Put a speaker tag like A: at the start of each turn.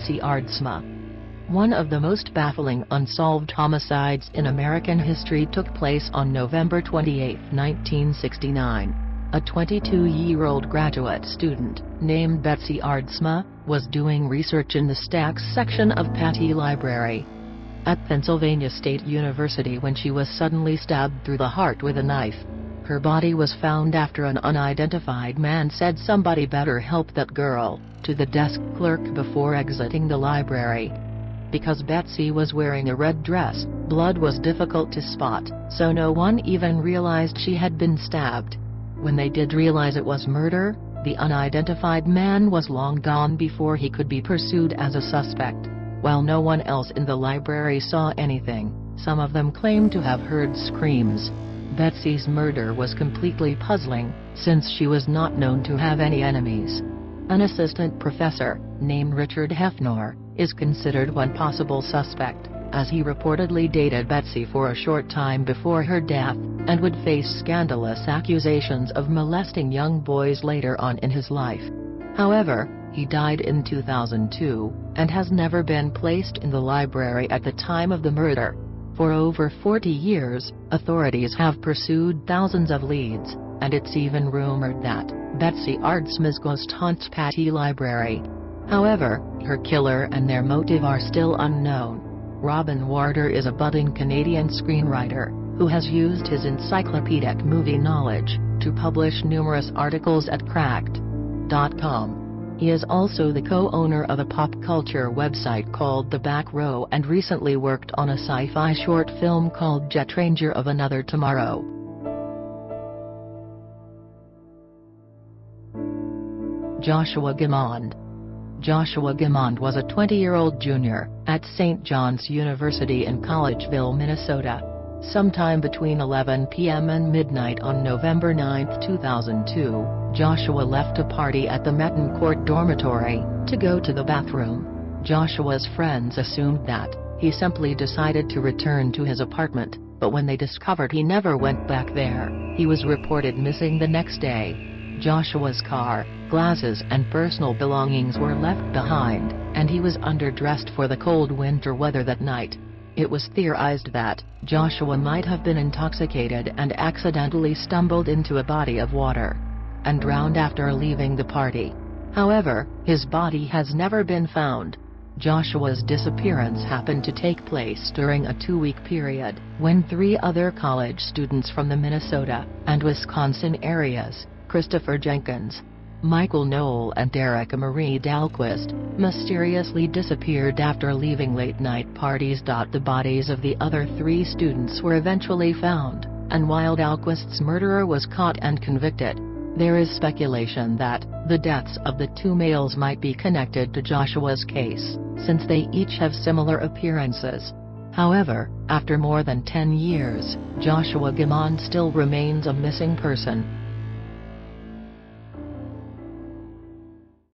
A: Betsy Aardsma. One of the most baffling unsolved homicides in American history took place on November 28, 1969. A 22-year-old graduate student, named Betsy Aardsma, was doing research in the Stacks section of Patty Library at Pennsylvania State University when she was suddenly stabbed through the heart with a knife. Her body was found after an unidentified man said "somebody better help that girl" to the desk clerk before exiting the library. Because Betsy was wearing a red dress, blood was difficult to spot, so no one even realized she had been stabbed. When they did realize it was murder, the unidentified man was long gone before he could be pursued as a suspect. While no one else in the library saw anything, some of them claimed to have heard screams. Betsy's murder was completely puzzling, since she was not known to have any enemies. An assistant professor, named Richard Hefner, is considered one possible suspect, as he reportedly dated Betsy for a short time before her death, and would face scandalous accusations of molesting young boys later on in his life. However, he died in 2002, and has never been placed in the library at the time of the murder. For over 40 years, authorities have pursued thousands of leads, and it's even rumored that Betsy Aardsma's ghost haunts Patty Library. However, her killer and their motive are still unknown. Robin Warder is a budding Canadian screenwriter, who has used his encyclopedic movie knowledge to publish numerous articles at Cracked.com. He is also the co-owner of a pop culture website called The Back Row and recently worked on a sci-fi short film called Jet Ranger of Another Tomorrow. Joshua Gimond. Joshua Gimond was a 20-year-old junior at St. John's University in Collegeville, Minnesota. Sometime between 11 p.m. and midnight on November 9, 2002, Joshua left a party at the Metencourt dormitory to go to the bathroom. Joshua's friends assumed that he simply decided to return to his apartment, but when they discovered he never went back there, he was reported missing the next day. Joshua's car, glasses and personal belongings were left behind, and he was underdressed for the cold winter weather that night. It was theorized that Joshua might have been intoxicated and accidentally stumbled into a body of water and drowned after leaving the party. However, his body has never been found. Joshua's disappearance happened to take place during a 2-week period, when 3 other college students from the Minnesota and Wisconsin areas, Christopher Jenkins, Michael Knoll and Erica Marie Dahlquist, mysteriously disappeared after leaving late-night parties. The bodies of the other 3 students were eventually found, and while Dahlquist's murderer was caught and convicted, there is speculation that the deaths of the 2 males might be connected to Joshua's case, since they each have similar appearances. However, after more than 10 years, Joshua Gimond still remains a missing person.